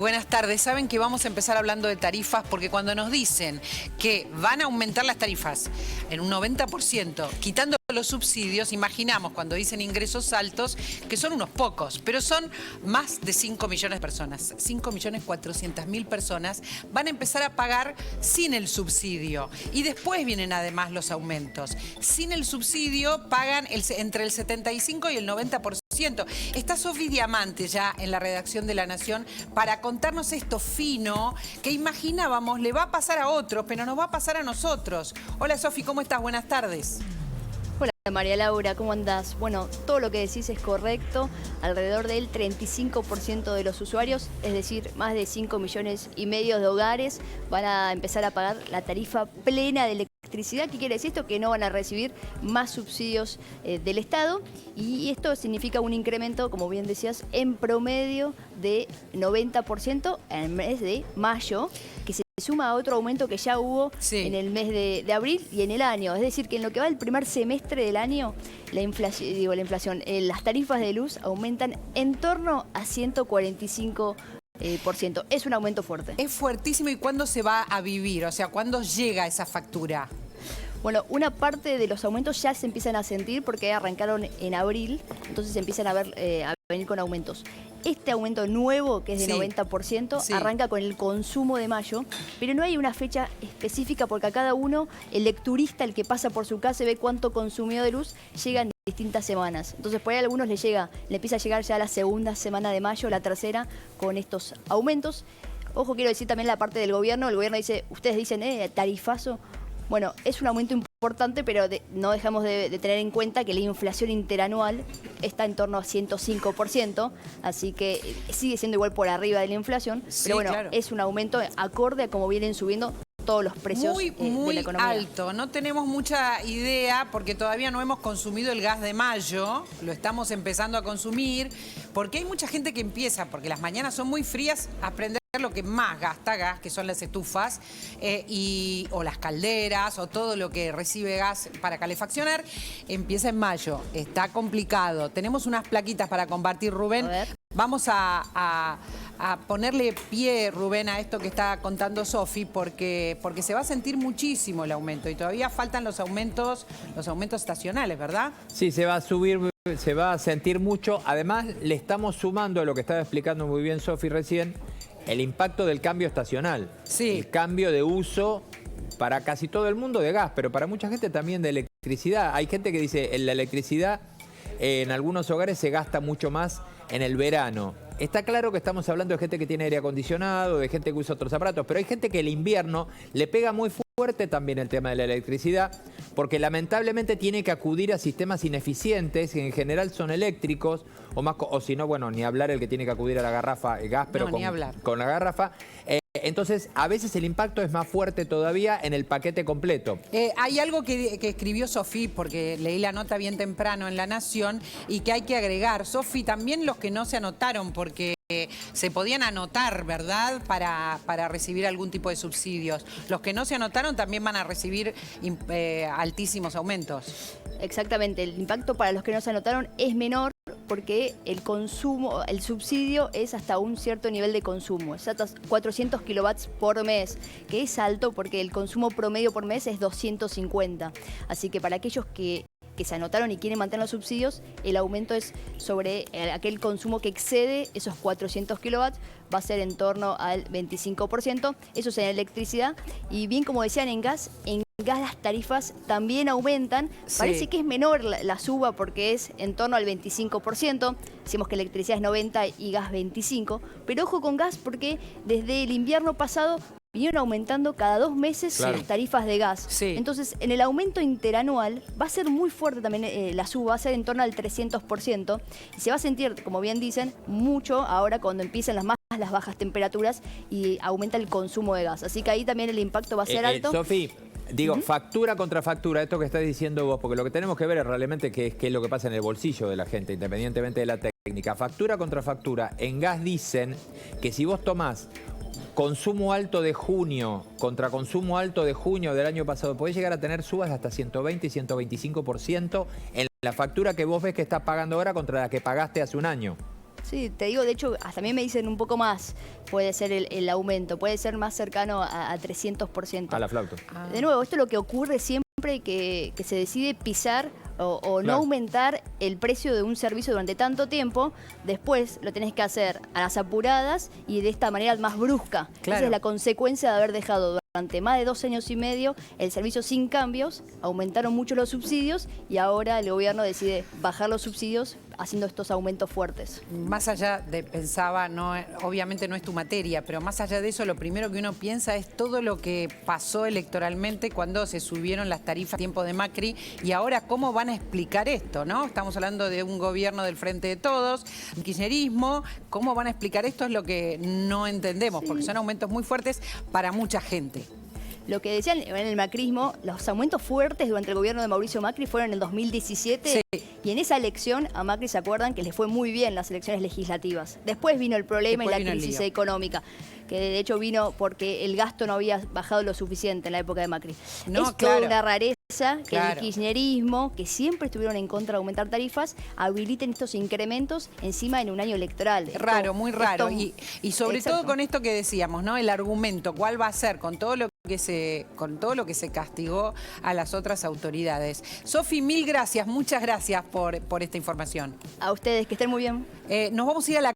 Buenas tardes. Saben que vamos a empezar hablando de tarifas porque cuando nos dicen que van a aumentar las tarifas en un 90%, quitando los subsidios, imaginamos cuando dicen ingresos altos que son unos pocos, pero son más de 5 millones de personas. 5.400.000 personas van a empezar a pagar sin el subsidio. Y después vienen además los aumentos. Sin el subsidio pagan entre el 75 y el 90%. Está Sofi Diamante ya en la redacción de La Nación para contarnos esto fino que imaginábamos le va a pasar a otros, pero nos va a pasar a nosotros. Hola Sofi, ¿cómo estás? Buenas tardes. Hola María Laura, ¿cómo andás? Bueno, todo lo que decís es correcto. Alrededor del 35% de los usuarios, es decir, más de 5,5 millones de hogares, van a empezar a pagar la tarifa plena de electricidad. ¿Qué quiere decir esto? Que no van a recibir más subsidios del Estado, y esto significa un incremento, como bien decías, en promedio de 90% en el mes de mayo, que se suma a otro aumento que ya hubo en el mes de abril y en el año. Es decir, que en lo que va el primer semestre del año, las tarifas de luz aumentan en torno a 145%. Es un aumento fuerte. Es fuertísimo. ¿Y cuándo se va a vivir? O sea, ¿cuándo llega esa factura? Bueno, una parte de los aumentos ya se empiezan a sentir porque arrancaron en abril, entonces empiezan a venir con aumentos. Este aumento nuevo, que es de 90%, arranca con el consumo de mayo, pero no hay una fecha específica porque a cada uno, el lecturista, el que pasa por su casa y ve cuánto consumió de luz, llega en distintas semanas. Entonces por ahí a algunos le empieza a llegar ya la segunda semana de mayo, la tercera, con estos aumentos. Ojo, quiero decir también la parte del gobierno. El gobierno dice, ustedes dicen, tarifazo. Bueno, es un aumento importante, pero no dejamos de tener en cuenta que la inflación interanual está en torno a 105%, así que sigue siendo igual por arriba de la inflación, pero bueno, es un aumento acorde a cómo vienen subiendo todos los precios de la economía. Muy alto. No tenemos mucha idea porque todavía no hemos consumido el gas de mayo, lo estamos empezando a consumir, porque hay mucha gente que empieza, porque las mañanas son muy frías, a prender lo que más gasta gas, que son las estufas o las calderas o todo lo que recibe gas para calefaccionar, empieza en mayo. Está complicado. Tenemos unas plaquitas para compartir, Rubén. Vamos a ponerle pie, Rubén, a esto que está contando Sofi, porque se va a sentir muchísimo el aumento y todavía faltan los aumentos estacionales, ¿verdad? Sí, se va a subir, se va a sentir mucho. Además, le estamos sumando a lo que estaba explicando muy bien Sofi recién, el impacto del cambio estacional. El cambio de uso para casi todo el mundo de gas, pero para mucha gente también de electricidad. Hay gente que dice, la electricidad en algunos hogares se gasta mucho más en el verano. Está claro que estamos hablando de gente que tiene aire acondicionado, de gente que usa otros aparatos, pero hay gente que el invierno le pega muy fuerte también el tema de la electricidad, porque lamentablemente tiene que acudir a sistemas ineficientes, que en general son eléctricos, o si no, bueno, ni hablar el que tiene que acudir a la garrafa, gas, pero con la garrafa. Entonces, a veces el impacto es más fuerte todavía en el paquete completo. Hay algo que escribió Sofi, porque leí la nota bien temprano en La Nación, y que hay que agregar. Sofi, también los que no se anotaron, porque se podían anotar, ¿verdad?, para recibir algún tipo de subsidios. Los que no se anotaron también van a recibir altísimos aumentos. Exactamente, el impacto para los que no se anotaron es menor, porque el subsidio es hasta un cierto nivel de consumo, es hasta 400 kilowatts por mes, que es alto porque el consumo promedio por mes es 250. Así que para aquellos que se anotaron y quieren mantener los subsidios, el aumento es sobre aquel consumo que excede esos 400 kilowatts, va a ser en torno al 25%, eso es en electricidad. Y bien, como decían, en gas las tarifas también aumentan. Parece que es menor la suba porque es en torno al 25%. Decimos que electricidad es 90 y gas 25. Pero ojo con gas porque desde el invierno pasado vinieron aumentando cada 2 meses las tarifas de gas. Entonces, en el aumento interanual va a ser muy fuerte también la suba, va a ser en torno al 300%. Y se va a sentir, como bien dicen, mucho ahora cuando empiezan las bajas temperaturas y aumenta el consumo de gas. Así que ahí también el impacto va a ser alto. Sofi, digo, factura contra factura, esto que estás diciendo vos, porque lo que tenemos que ver es realmente qué es lo que pasa en el bolsillo de la gente, independientemente de la técnica. Factura contra factura. En gas dicen que si vos tomás consumo alto de junio contra consumo alto de junio del año pasado, podés llegar a tener subas de hasta 120 y 125% en la factura que vos ves que estás pagando ahora contra la que pagaste hace un año. Sí, te digo, de hecho, hasta a mí me dicen un poco más puede ser el aumento, puede ser más cercano a 300%. A la flauta. De nuevo, esto es lo que ocurre siempre que se decide pisar o no Claro. aumentar el precio de un servicio durante tanto tiempo. Después lo tenés que hacer a las apuradas y de esta manera más brusca. Claro. Esa es la consecuencia de haber dejado durante más de 2 años y medio el servicio sin cambios, aumentaron mucho los subsidios y ahora el gobierno decide bajar los subsidios haciendo estos aumentos fuertes. Más allá de, pensaba, no, obviamente no es tu materia, pero más allá de eso, lo primero que uno piensa es todo lo que pasó electoralmente cuando se subieron las tarifas a tiempo de Macri y ahora cómo van a explicar esto, ¿no? Estamos hablando de un gobierno del Frente de Todos, el kirchnerismo, ¿cómo van a explicar esto? Es lo que no entendemos, porque son aumentos muy fuertes para mucha gente. Lo que decían en el macrismo, los aumentos fuertes durante el gobierno de Mauricio Macri fueron en el 2017 Sí. y en esa elección a Macri se acuerdan que le fue muy bien las elecciones legislativas. Después vino el problema Después y la vino el crisis lío. económica, que de hecho vino porque el gasto no había bajado lo suficiente en la época de Macri. No, es claro. toda una rareza que el Claro. kirchnerismo, que siempre estuvieron en contra de aumentar tarifas, habiliten estos incrementos encima en un año electoral. Raro, muy raro. esto- Y sobre Exacto. todo con esto que decíamos, ¿no? El argumento, ¿cuál va a ser con todo lo que se castigó a las otras autoridades? Sofi, mil gracias, muchas gracias por esta información. A ustedes, que estén muy bien. Nos vamos a ir a la